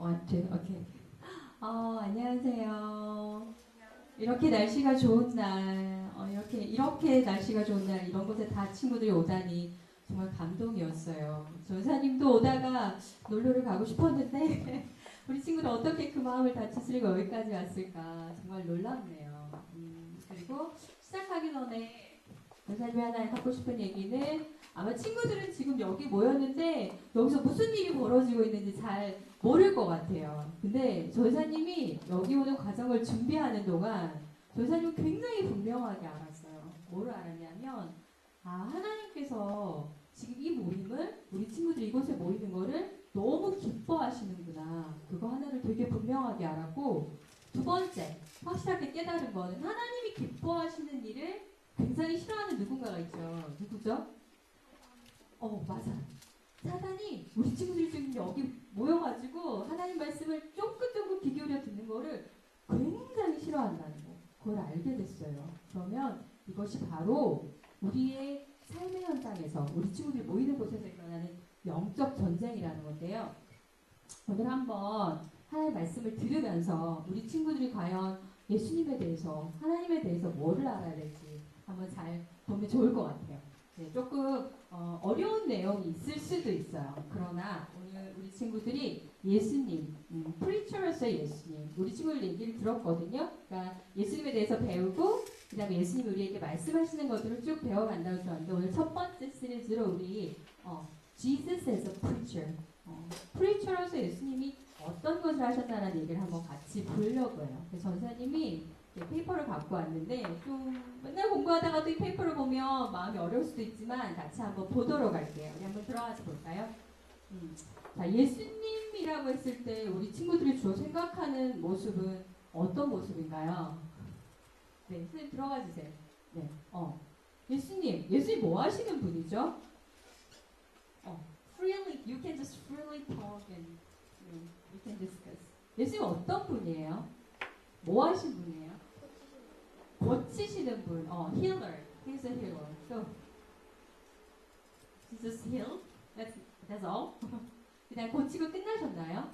오케이. 안녕하세요. 이렇게 날씨가 좋은 날, 이렇게 날씨가 좋은 날, 이런 곳에 다 친구들이 오다니 정말 감동이었어요. 전사님도 오다가 놀러를 가고 싶었는데, 우리 친구는 어떻게 그 마음을 다치스리고 여기까지 왔을까? 정말 놀랍네요. 그리고 시작하기 전에 전사님이 하나 하고 싶은 얘기는 아마 친구들은 지금 여기 모였는데 여기서 무슨 일이 벌어지고 있는지 잘 모를 것 같아요. 근데 전사님이 여기 오는 과정을 준비하는 동안 전사님은 굉장히 분명하게 알았어요. 뭐를 알았냐면 하나님께서 지금 이 모임을 우리 친구들이 이곳에 모이는 거를 너무 기뻐하시는구나. 그거 하나를 되게 분명하게 알았고 두 번째 확실하게 깨달은 거는 하나님이 기뻐하시는 일을 굉장히 싫어하는 누군가가 있죠. 누구죠? 맞아. 사단이 우리 친구들이 지금 여기 모여가지고 하나님 말씀을 조금 귀 기울여 듣는 거를 굉장히 싫어한다는 거. 그걸 알게 됐어요. 그러면 이것이 바로 우리의 삶의 현장에서 우리 친구들이 모이는 곳에서 일어나는 영적 전쟁이라는 건데요. 오늘 한번 하나님의 말씀을 들으면서 우리 친구들이 과연 예수님에 대해서 하나님에 대해서 뭐를 알아야 될지 한번 잘 보면 좋을 것 같아요. 네, 조금 어려운 내용이 있을 수도 있어요. 그러나 오늘 우리 친구들이 예수님, 프리처로서의 예수님, 우리 친구들 얘기를 들었거든요. 그러니까 예수님에 대해서 배우고 그 다음에 예수님이 우리에게 말씀하시는 것들을 쭉 배워간다고 들었는데 오늘 첫 번째 시리즈로 우리 Jesus as a preacher, 프리처로서 예수님이 어떤 것을 하셨다는 얘기를 한번 같이 보려고 해요. 전사님이 페이퍼를 갖고 왔는데 좀 맨날 공부하다가 또 이 페이퍼를 보면 마음이 어려울 수도 있지만 같이 한번 보도록 할게요. 우리 한번 들어가서 볼까요? 자, 예수님이라고 했을 때 우리 친구들이 주로 생각하는 모습은 어떤 모습인가요? 네, 선생님 들어가 주세요. 네, 예수님 뭐 하시는 분이죠? Freely, you can just freely talk and we can discuss. 예수님 어떤 분이에요? 뭐 하신 분이에요? 고치시는 분. Healer. He's a healer. So, Jesus healed. That's all. 그냥 고치고 끝나셨나요?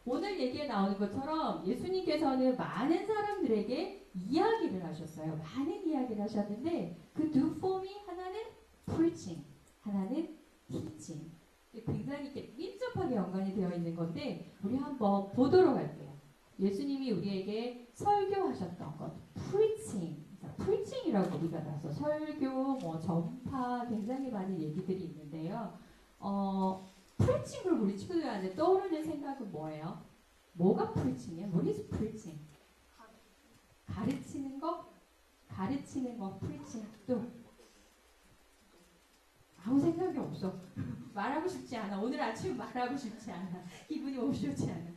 오늘 얘기에 나오는 것처럼 예수님께서는 많은 사람들에게 이야기를 하셨어요. 많은 이야기를 하셨는데 그 두 폼이 하나는 preaching, 하나는 teaching. 굉장히 이렇게 밀접하게 연관이 되어 있는 건데 우리 한번 보도록 할게요. 예수님이 우리에게 설교하셨던 것, preaching이라고 우리가 나서 설교, 전파 굉장히 많은 얘기들이 있는데요. preaching을 우리 친구들한테 떠오르는 생각은 뭐예요? 뭐가 preaching이에요? What is preaching? 가르치는 거, preaching. 또 아무 생각이 없어. 말하고 싶지 않아. 오늘 아침 말하고 싶지 않아. 기분이 오시지 않아.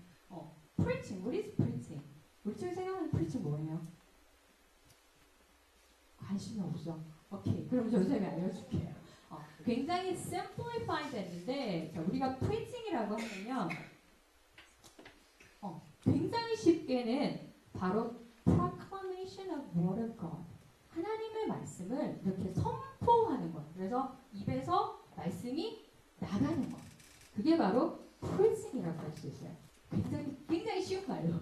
preaching, what is preaching? 우리 친구 생각하는 preaching 뭐예요? 관심이 없어. 오케이, 그럼 저 선생님이 알려줄게요. 굉장히 simplified 했는데 우리가 preaching이라고 하면 굉장히 쉽게는 바로 proclamation of word of God. 하나님의 말씀을 이렇게 선포하는 것. 그래서 입에서 말씀이 나가는 것. 그게 바로 preaching이라고 할 수 있어요. 굉장히 쉬운 말로,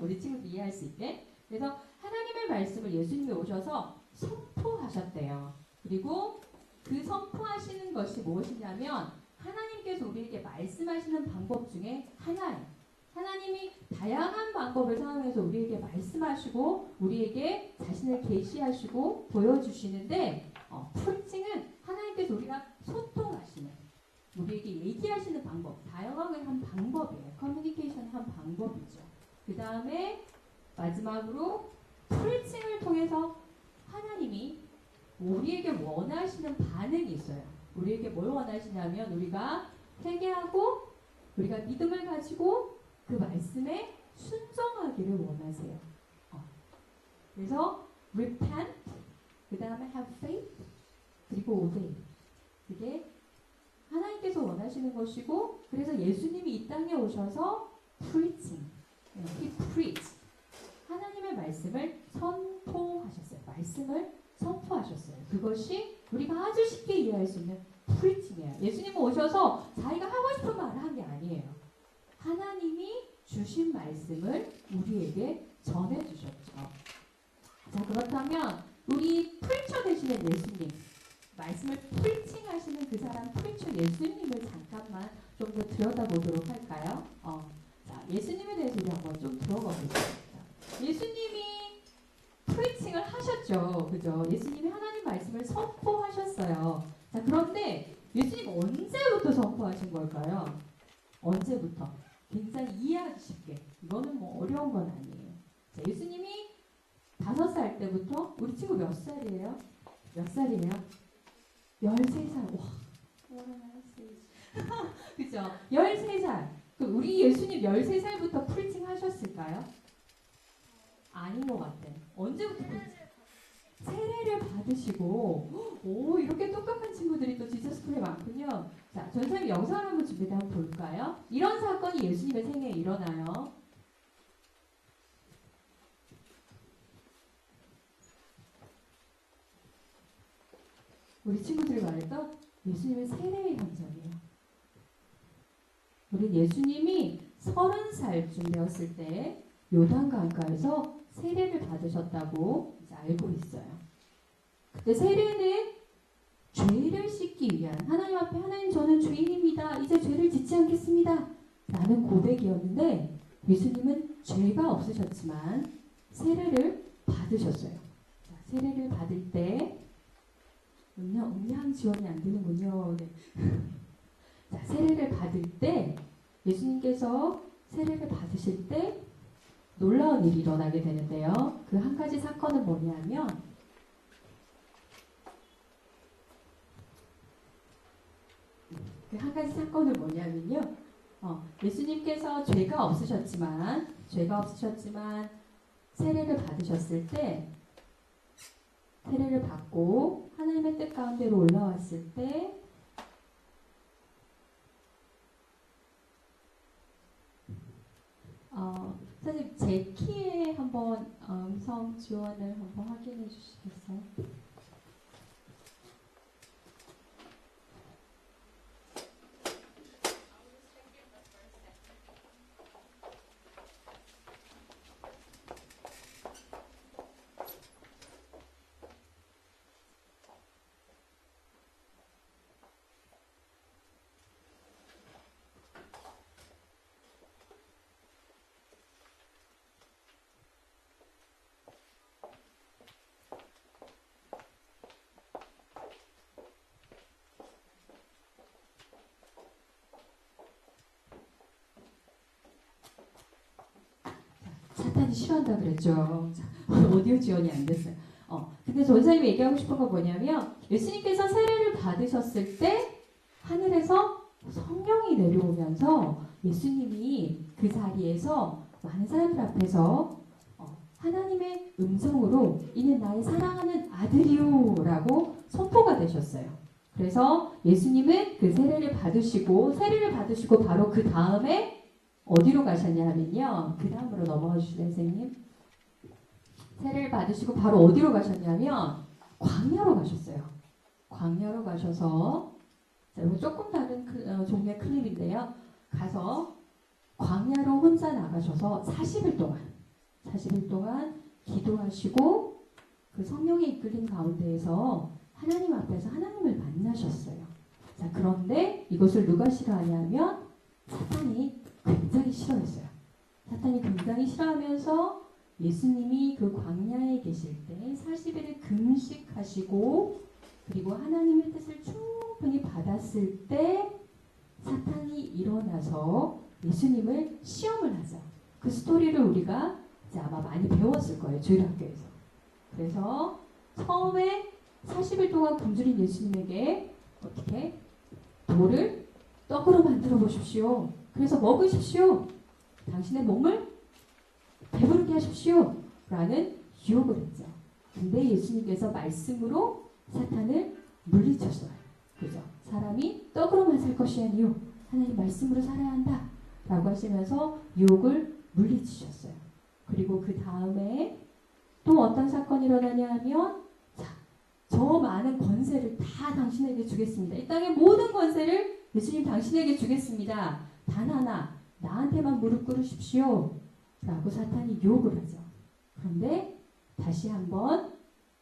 우리 친구들 이해할 수 있게. 그래서 하나님의 말씀을 예수님이 오셔서 선포하셨대요. 그리고 그 선포하시는 것이 무엇이냐면 하나님께서 우리에게 말씀하시는 방법 중에 하나예요. 하나님이 다양한 방법을 사용해서 우리에게 말씀하시고 우리에게 자신을 계시하시고 보여주시는데 프리칭은 하나님께서 우리가 소통하시는 우리에게 얘기하시는 방법, 다양하게 한 방법이에요. 커뮤니케이션의 한 방법이죠. 그 다음에 마지막으로 프리칭을 통해서 하나님이 우리에게 원하시는 반응이 있어요. 우리에게 뭘 원하시냐면 우리가 회개하고 우리가 믿음을 가지고 그 말씀에 순종하기를 원하세요. 그래서 repent, 그 다음에 have faith, 그리고 obey. 그게 하나님께서 원하시는 것이고 그래서 예수님이 이 땅에 오셔서 preaching, he preached. 하나님의 말씀을 선포하셨어요. 말씀을 선포하셨어요. 그것이 우리가 아주 쉽게 이해할 수 있는 프리칭이에요. 예수님은 오셔서 자기가 하고 싶은 말을 한 게 아니에요. 하나님이 주신 말씀을 우리에게 전해주셨죠. 자, 그렇다면 우리 프리처 되시는 예수님, 말씀을 프리칭하시는 그 사람 프리처 예수님을 잠깐만 좀 더 들여다보도록 할까요? 자, 예수님에 대해서 우리 한번 좀 들어가 보겠습니다. 예수님이 프리칭을 하셨죠. 그죠? 예수님이 하나님 말씀을 선포하셨어요. 자, 그런데 예수님 언제부터 선포하신 걸까요? 언제부터? 굉장히 이해하기 쉽게. 이거는 뭐 어려운 건 아니에요. 자, 예수님이 5살 때부터, 우리 친구 몇 살이에요? 몇 살이에요? 13살. 와, 그죠? 13살. 그 우리 예수님 13살부터 프리칭 하셨을까요? 아닌 것 같아. 언제부터 세례를 받으시고, 오, 이렇게 똑똑한 친구들이 또 지저스쿨에 많군요. 자, 전사님 영상을 한번 준비해 한번 볼까요? 이런 사건이 예수님의 생애에 일어나요. 우리 친구들이 말했던 예수님의 세례의 현장이에요. 우리 예수님이 30살쯤 되었을 때 요단강가에서 세례를 받으셨다고 이제 알고 있어요. 그때 세례는 죄를 씻기 위한, 하나님 앞에 하나님 저는 죄인입니다. 이제 죄를 짓지 않겠습니다. 라는 고백이었는데 예수님은 죄가 없으셨지만 세례를 받으셨어요. 자, 세례를 받을 때 음량 지원이 안 되는군요. 네. 자, 세례를 받을 때 예수님께서 세례를 받으실 때 놀라운 일이 일어나게 되는데요. 그 한 가지 사건은 뭐냐면 예수님께서 죄가 없으셨지만 세례를 받으셨을 때 세례를 받고 하나님의 뜻 가운데로 올라왔을 때 선생님 제 키에 한번 음성 지원을 한번 확인해 주시겠어요? 사탄이 싫어한다 그랬죠. 오디오 지원이 안 됐어요. 근데 전사님이 얘기하고 싶은 건 뭐냐면 예수님께서 세례를 받으셨을 때 하늘에서 성령이 내려오면서 예수님이 그 자리에서 많은 사람들 앞에서 하나님의 음성으로 이는 나의 사랑하는 아들이요 라고 선포가 되셨어요. 그래서 예수님은 그 세례를 받으시고 바로 그 다음에 어디로 가셨냐 하면요. 그 다음으로 넘어가 주시죠, 선생님. 세례를 받으시고 바로 어디로 가셨냐면 광야로 가셨어요. 광야로 가셔서 이거 조금 다른 종류의 클립인데요. 가서 광야로 혼자 나가셔서 40일 동안 기도하시고 그 성령의 이끌림 가운데에서 하나님 앞에서 하나님을 만나셨어요. 자, 그런데 이것을 누가 싫어하냐면 사탄이 굉장히 싫어했어요. 사탄이 굉장히 싫어하면서 예수님이 그 광야에 계실 때 40일을 금식하시고 그리고 하나님의 뜻을 충분히 받았을 때 사탄이 일어나서 예수님을 시험을 하죠. 그 스토리를 우리가 이제 아마 많이 배웠을 거예요. 주일학교에서. 그래서 처음에 40일 동안 굶주린 예수님에게 어떻게 돌을 떡으로 만들어 보십시오. 그래서 먹으십시오. 당신의 몸을 배부르게 하십시오. 라는 유혹을 했죠. 근데 예수님께서 말씀으로 사탄을 물리쳤어요. 그죠? 사람이 떡으로만 살 것이 아니요. 하나님 말씀으로 살아야 한다. 라고 하시면서 유혹을 물리치셨어요. 그리고 그 다음에 또 어떤 사건이 일어나냐 하면 저 많은 많은 권세를 다 당신에게 주겠습니다. 이 땅의 모든 권세를 예수님 당신에게 주겠습니다. 단 하나 나한테만 무릎 꿇으십시오. 라고 사탄이 유혹을 하죠. 그런데 다시 한번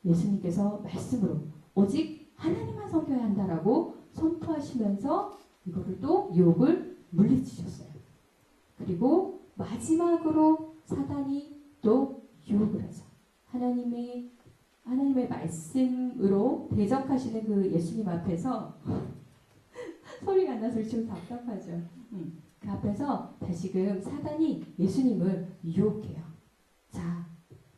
예수님께서 말씀으로 오직 하나님만 섬겨야 한다라고 선포하시면서 이거를 또 유혹을 물리치셨어요. 그리고 마지막으로 사단이 또 유혹을 하죠. 하나님의 말씀으로 대적하시는 그 예수님 앞에서 소리가 안 나서 좀 답답하죠. 그 앞에서 다시금 사단이 예수님을 유혹해요. 자,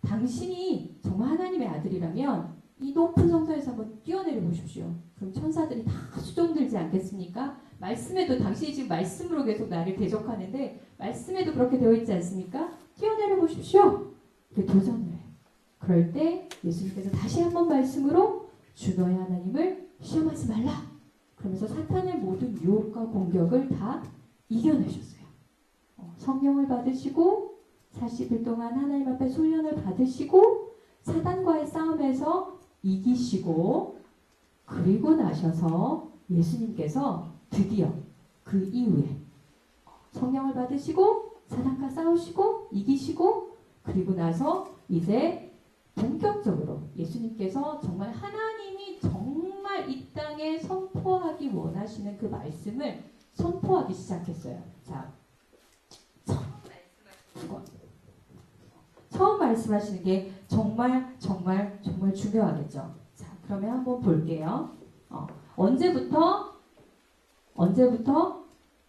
당신이 정말 하나님의 아들이라면 이 높은 성소에서 한번 뛰어내려 보십시오. 그럼 천사들이 다 수종들지 않겠습니까? 말씀에도 당신이 지금 말씀으로 계속 나를 대적하는데 말씀에도 그렇게 되어 있지 않습니까? 뛰어내려 보십시오. 이렇게 도전을 해요. 그럴 때 예수님께서 다시 한번 말씀으로 주 너의 하나님을 시험하지 말라. 그러면서 사탄의 모든 유혹과 공격을 다 이겨내셨어요. 성령을 받으시고 40일 동안 하나님 앞에 훈련을 받으시고 사단과의 싸움에서 이기시고 그리고 나셔서 예수님께서 드디어 그 이후에 성령을 받으시고 사단과 싸우시고 이기시고 그리고 나서 이제 본격적으로 예수님께서 정말 하나님이 정말 이 땅에 선포하기 원하시는 그 말씀을 선포하기 시작했어요. 자, 처음 말씀하시는 게 정말 중요하겠죠. 자, 그러면 한번 볼게요. 언제부터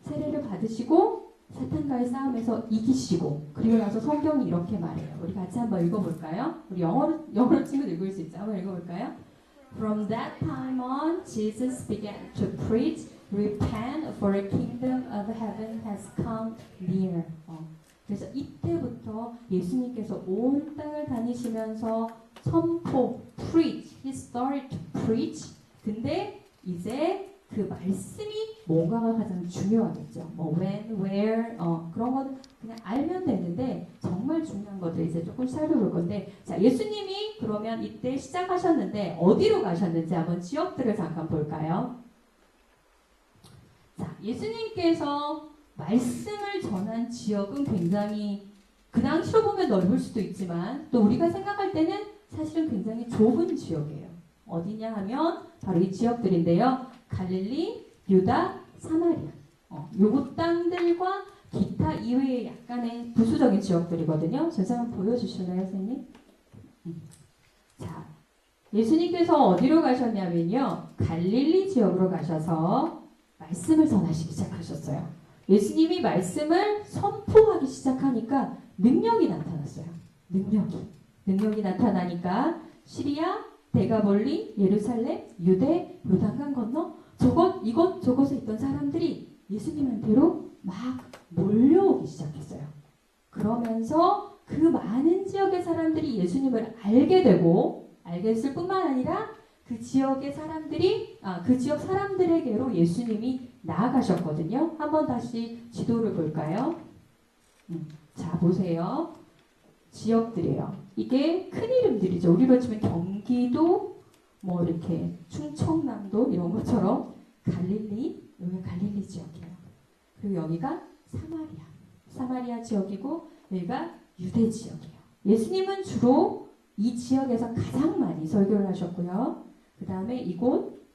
세례를 받으시고 사탄과의 싸움에서 이기시고 그리고 나서 성경이 이렇게 말해요. 우리 같이 한번 읽어볼까요? 우리 영어로 친구들 읽을 수 있죠? 한번 읽어볼까요? From that time on, Jesus began to preach, repent, for the kingdom of heaven has come near. 그래서 이때부터 예수님께서 온 땅을 다니시면서 선포, preach, he started to preach. 근데 이제 그 말씀이 뭔가가 가장 중요하겠죠. 뭐 when, where, 그런 거는 그냥 알면 되는데 정말 중요한 것들 이제 조금 살펴볼 건데, 자, 예수님이 그러면 이때 시작하셨는데 어디로 가셨는지 한번 지역들을 잠깐 볼까요? 자, 예수님께서 말씀을 전한 지역은 굉장히 그 당시로 보면 넓을 수도 있지만 또 우리가 생각할 때는 사실은 굉장히 좁은 지역이에요. 어디냐 하면 바로 이 지역들인데요. 갈릴리, 유다, 사마리아. 요 땅들과 기타 이외의 약간의 부수적인 지역들이거든요. 전체 한번 보여주실래요, 선생님? 자, 예수님께서 어디로 가셨냐면요. 갈릴리 지역으로 가셔서 말씀을 전하시기 시작하셨어요. 예수님이 말씀을 선포하기 시작하니까 능력이 나타났어요. 능력이 나타나니까 시리아, 데가볼리, 예루살렘, 유대, 요단강 건너 저것에 있던 사람들이 예수님한테로 막 몰려오기 시작했어요. 그러면서 그 많은 지역의 사람들이 예수님을 알게 되고 알게 됐을 뿐만 아니라 그 지역의 사람들이 그 지역 사람들에게로 예수님이 나아가셨거든요. 한번 다시 지도를 볼까요? 자, 보세요. 지역들이에요. 이게 큰 이름들이죠. 우리로 치면 경기도, 뭐 이렇게 충청남도 이런 것처럼 갈릴리, 여기가 갈릴리 지역이에요. 그리고 여기가 사마리아 지역이고 여기가 유대 지역이에요. 예수님은 주로 이 지역에서 가장 많이 설교를 하셨고요. 그 다음에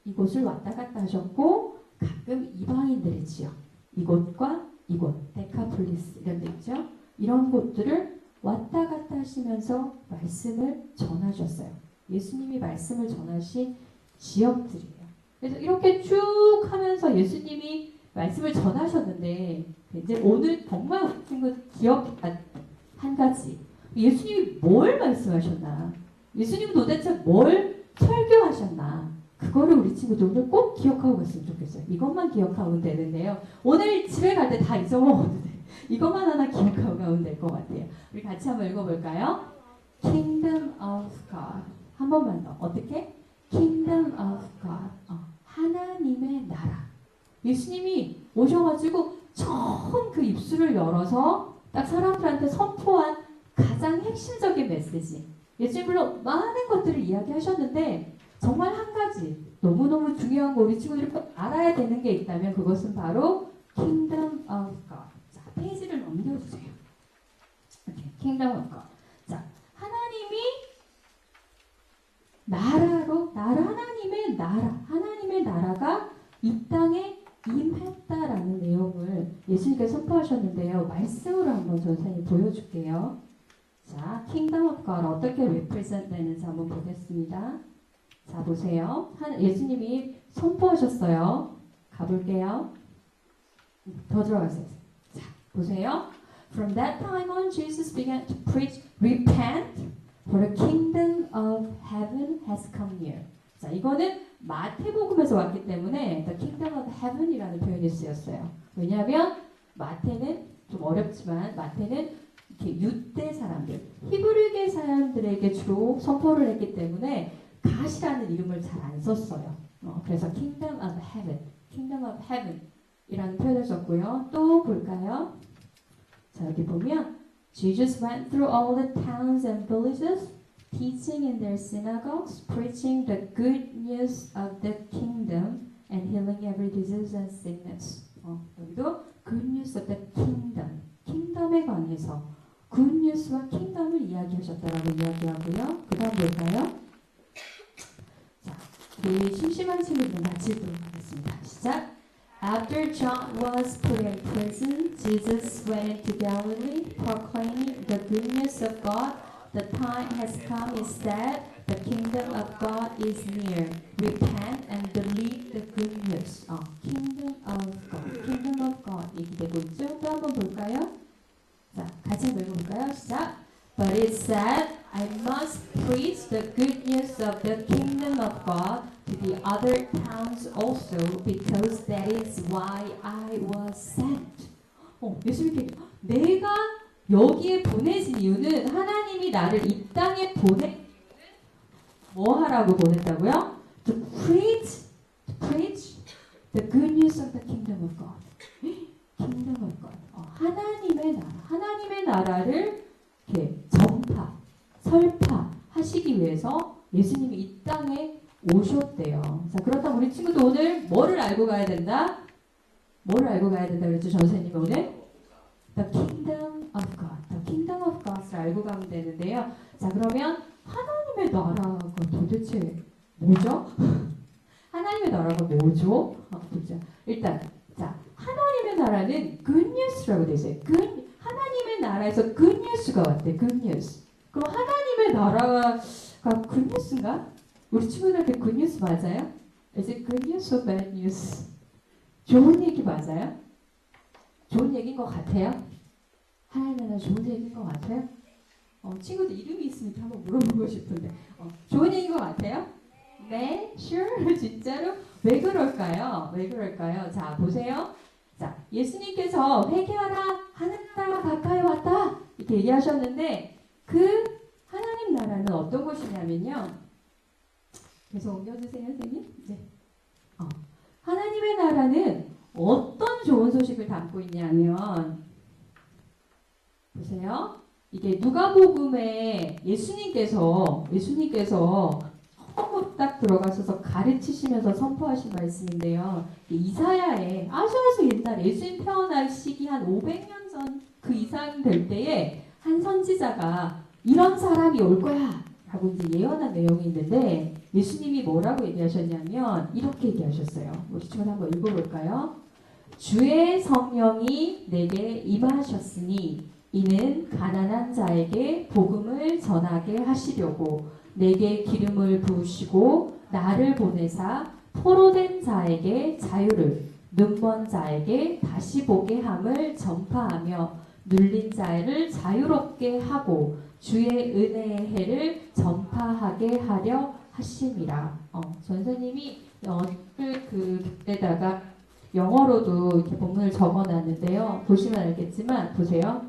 이곳을 왔다 갔다 하셨고 가끔 이방인들의 지역, 이곳과 이곳, 데카폴리스 이런 데 있죠. 이런 곳들을 왔다 갔다 하시면서 말씀을 전하셨어요. 예수님이 말씀을 전하신 지역들이에요. 그래서 이렇게 쭉 하면서 예수님이 말씀을 전하셨는데 이제 오늘 정말 우리 친구 기억 한 가지. 예수님이 뭘 말씀하셨나? 예수님은 도대체 뭘 설교하셨나? 그거를 우리 친구들 오늘 꼭 기억하고 갔으면 좋겠어요. 이것만 기억하면 되는데요. 오늘 집에 갈 때 다 잊어먹어도 돼. 이것만 하나 기억하고 가면 될 것 같아요. 우리 같이 한번 읽어볼까요? Kingdom of God. 한 번만 더. 어떻게? Kingdom of God. 하나님의 나라. 예수님이 오셔가지고 처음 그 입술을 열어서 딱 사람들한테 선포한 가장 핵심적인 메시지. 예수님 물론 많은 것들을 이야기하셨는데 정말 한 가지 가지 너무너무 중요한 거 우리 친구들이 꼭 알아야 되는 게 있다면 그것은 바로 Kingdom of God. 자, 페이지를 넘겨주세요. 이렇게 Kingdom of God. 자, 하나님이 하나님의 나라가 이 땅에 임했다라는 내용을 예수님께서 선포하셨는데요. 말씀으로 한번 선생님이 보여줄게요. 자, Kingdom of God 어떻게 represent 되는지 한번 보겠습니다. 자, 보세요. 예수님이 선포하셨어요. 가볼게요. 더 들어가세요. 자, 보세요. From that time on, Jesus began to preach, repent, for the kingdom of heaven has come near. 자, 이거는 마태복음에서 왔기 때문에 the kingdom of heaven이라는 표현이 쓰였어요. 왜냐하면 마태는 좀 어렵지만 마태는 이렇게 유대 사람들, 히브리계 사람들에게 주로 선포를 했기 때문에 갓이라는 이름을 잘 안 썼어요. 그래서 kingdom of heaven 이라는 표현을 썼고요. 또 볼까요? 자, 여기 보면 Jesus went through all the towns and villages, teaching in their synagogues, preaching the good news of the kingdom, and healing every disease and sickness. 여기도 good news of the kingdom, 킹덤에 관해서 good news와 킹덤을 이야기하셨다라고 이야기하고요. 그 다음 볼까요? 자, 우리 심심한 친구들은 같이 읽도록 하겠습니다. 시작! After John was put in prison, Jesus went into Galilee, proclaiming the good news of God. The time has come, he said, the kingdom of God is near. Repent and believe the good news. Kingdom of God 얘기되고 있죠? 또 한번 볼까요? 자, 같이 한번 읽어볼까요? 시작! But it said, I must preach the good news of the kingdom of God to the other towns also, because that is why I was sent. 예수님께 내가 여기에 보내진 이유는 하나님이 나를 이 땅에 뭐 하라고 보냈다고요? To preach the good news of the kingdom of God. Kingdom of God. 하나님의 나라를 이렇게 설파하시기 위해서 예수님이 이 땅에 오셨대요. 자, 그렇다면 우리 친구도 오늘 뭐를 알고 가야 된다? 뭐를 알고 가야 된다 그랬죠, 선생님이 오늘? The kingdom of God. The kingdom of God을 알고 가면 되는데요. 자, 그러면 하나님의 나라가 도대체 뭐죠? 하나님의 나라가 뭐죠? 보자. 일단, 자, 하나님의 나라는 good news라고 되어 있어요. 하나님의 나라에서 good news가 왔대. good news. 그럼 하나님의 나라가 good news인가? 우리 친구들한테 good news 맞아요? Is it good news or bad news? 좋은 얘기 맞아요? 좋은 얘기인 것 같아요? 하나님의 나라 좋은 얘기인 것 같아요? 친구들 이름이 있으니까 한번 물어보고 싶은데 좋은 얘기인 것 같아요? 네? Sure? 진짜로? 왜 그럴까요? 자, 보세요. 자, 예수님께서 회개하라, 하나님 나라가 가까이 왔다 이렇게 얘기하셨는데 그 하나님 나라는 어떤 곳이냐면요. 계속 옮겨주세요, 선생님. 네. 하나님의 나라는 어떤 좋은 소식을 담고 있냐면 보세요. 이게 누가복음에 예수님께서 처음 딱 들어가셔서 가르치시면서 선포하신 말씀인데요. 이사야에 아주 옛날에 예수님 태어날 시기 한 500년 전 그 이상 될 때에 한 선지자가 이런 사람이 올 거야 라고 이제 예언한 내용이 있는데 예수님이 뭐라고 얘기하셨냐면 이렇게 얘기하셨어요. 우리 친구들 한번 읽어볼까요? 주의 성령이 내게 임하셨으니 이는 가난한 자에게 복음을 전하게 하시려고 내게 기름을 부으시고 나를 보내사 포로된 자에게 자유를 눈먼 자에게 다시 보게 함을 전파하며 눌린 자를 자유롭게 하고 주의 은혜의 해를 전파하게 하려 하심이라. 선생님이 그에다가 영어로도 이렇게 본문을 적어놨는데요. 보시면 알겠지만 보세요.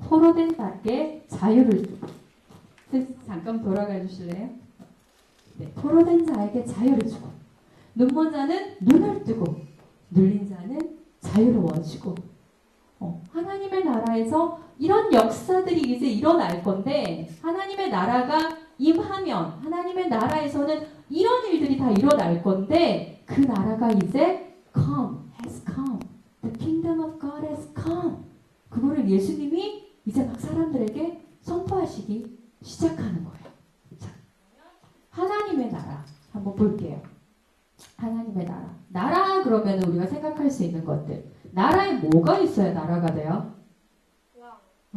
포로된 자에게 자유를 주고 잠깐 돌아가 주실래요? 네, 포로된 자에게 자유를 주고 눈먼 자는 눈을 뜨고 눌린 자는 자유로워지고 하나님의 나라에서 이런 역사들이 이제 일어날 건데 하나님의 나라가 임하면 하나님의 나라에서는 이런 일들이 다 일어날 건데 그 나라가 이제 has come. The kingdom of God has come. 그거를 예수님이 이제 막 사람들에게 선포하시기 시작하는 거예요. 자, 하나님의 나라 한번 볼게요. 하나님의 나라. 나라 그러면 우리가 생각할 수 있는 것들. 나라에 뭐가 있어야 나라가 돼요?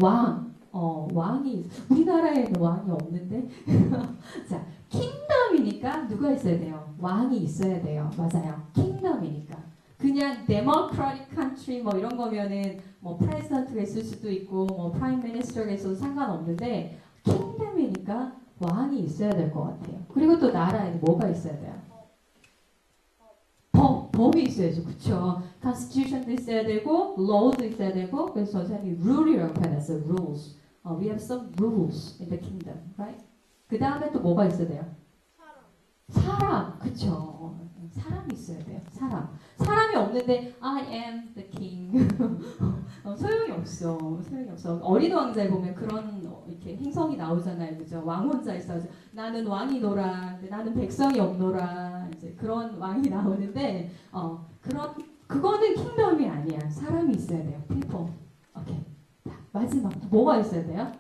왕. 왕이 우리나라에는 왕이 없는데. 자, 킹덤이니까 누가 있어야 돼요? 왕이 있어야 돼요. 맞아요. 킹덤이니까. 그냥 democratic country 뭐 이런 거면은 뭐 프레지던트가 있을 수도 있고 뭐 프라임 미니스터가 있어도 상관없는데 킹덤이니까 왕이 있어야 될 것 같아요. 그리고 또 나라에는 뭐가 있어야 돼요? 법이 있어야죠. 그쵸? constitution도 있어야 되고 law도 있어야 되고 그래서 선생님이 rule이라고 표현했어요. rules. We have some rules in the kingdom. Right? 그 다음에 또 뭐가 있어야 돼요? 사람. 그쵸? 사람이 있어야 돼요. 사람이 없는데 I am the king. 소용이 없어. 어린 왕자에 보면 그런 이렇게 행성이 나오잖아요. 그죠? 왕 혼자 있어서 나는 왕이노라. 나는 백성이 없노라. 이제 그런 왕이 나오는데 그거는 킹덤이 아니야. 사람이 있어야 돼요. people. 오케이. 마지막 뭐가 있어야 돼요?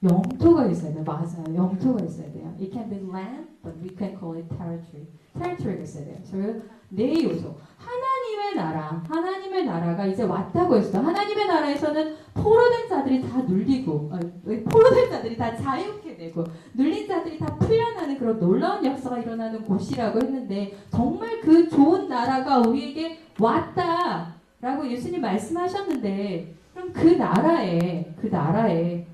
영토가 있어야 돼요. 맞아요. 영토가 있어야 돼요. It can be land, but we can call it territory. territory가 있어야 돼요. 그래서 네 요소. 하나님의 나라가 이제 왔다고 했어. 하나님의 나라에서는 포로된 자들이 다 눌리고, 포로된 자들이 다 자유케 되고, 눌린 자들이 다 풀려나는 그런 놀라운 역사가 일어나는 곳이라고 했는데, 정말 그 좋은 나라가 우리에게 왔다라고 예수님 말씀하셨는데, 그럼 그 나라에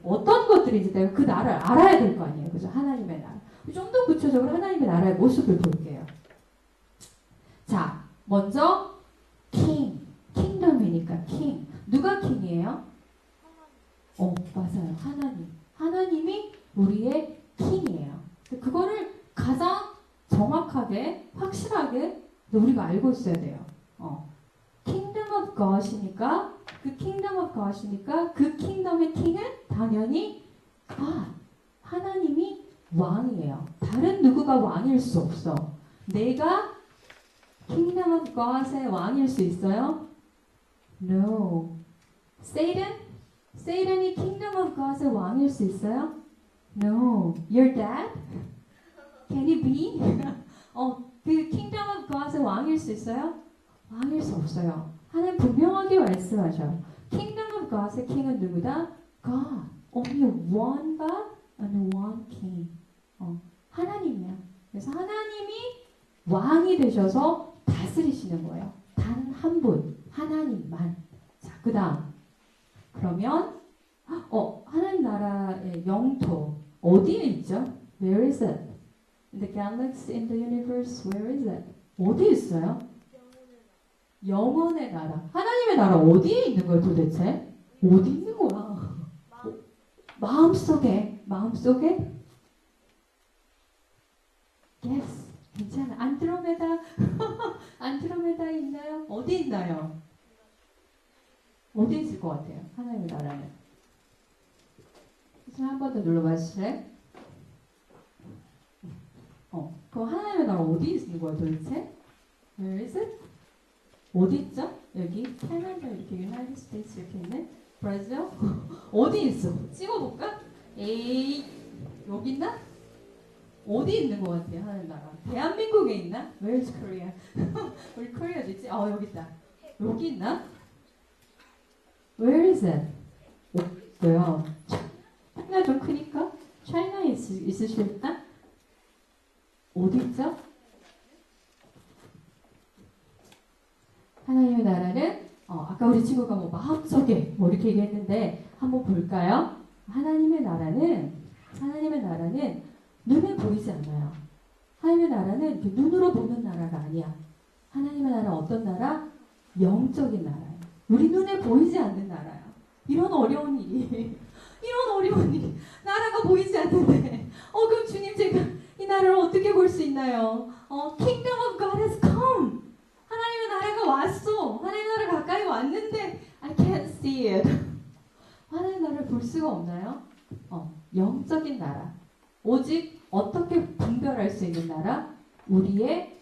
어떤 것들인지 내가 그 나라를 알아야 될 거 아니에요. 그죠? 하나님의 나라. 좀 더 구체적으로 하나님의 나라의 모습을 볼게요. 자, 먼저 킹덤이니까 king. 누가 킹이에요? 맞아요. 하나님이 우리의 킹이에요. 그거를 가장 정확하게, 확실하게 우리가 알고 있어야 돼요. Kingdom of God이니까 그 Kingdom of God이니까 그 킹덤의 킹은 당연히 하나님이 왕이에요. 다른 누구가 왕일 수 없어. 내가 Kingdom of God의 왕일 수 있어요? No. Satan이 Kingdom of God의 왕일 수 있어요? No. Your dad? Can he be? 그 Kingdom of God의 왕일 수 있어요? 왕일 수 없어요. 하나님 분명하게 말씀하셔요. Kingdom of God의 킹은 누구다? God. Only one God and one king. 하나님이야. 그래서 하나님이 왕이 되셔서 다스리시는 거예요. 단 한 분, 하나님만. 자, 그 다음. 그러면 하나님 나라의 영토 어디에 있죠? Where is it? In the galaxy, in the universe, where is it? 어디에 있어요? 영혼의 나라. 하나님의 나라 어디에 있는 거예요 도대체? 어디 있는 거야? 마음속에. Yes. 괜찮아. 안드로메다에 있나요? 어디 있나요? 어디 있을 것 같아요? 하나님의 나라는. 한 번 더 눌러봐 주실래요? 그럼 하나님의 나라 어디 있는 거야 도대체? Where is it? 어디 있죠? 여기 캐나다 이렇게 유나이티드 스테이츠 이렇게 있네. 브라질 어디 있어? 찍어볼까? 에이 여기 있나? 어디 있는 것 같아요 하나님 나라? 대한민국에 있나? Where's Korea? 우리 코리아 어디 있지? 여기 있다. 여기 있나? Where is it? 없어요. 차이나 좀 크니까 차이나에 있으실까? 어디 있죠? 하나님의 나라는 아까 우리 친구가 마음속에 이렇게 얘기했는데 한번 볼까요? 하나님의 나라는 눈에 보이지 않아요. 하나님의 나라는 이렇게 눈으로 보는 나라가 아니야. 하나님의 나라는 어떤 나라? 영적인 나라예요. 우리 눈에 보이지 않는 나라야. 이런 어려운 일이 나라가 보이지 않는데 그럼 주님 제가 이 나라를 어떻게 볼 수 있나요? Kingdom of God has come. 하나님의 나라가 왔어. 하나님의 나라 가까이 왔는데 I can't see it. 하나님의 나라를 볼 수가 없나요? 영적인 나라. 오직 어떻게 분별할 수 있는 나라? 우리의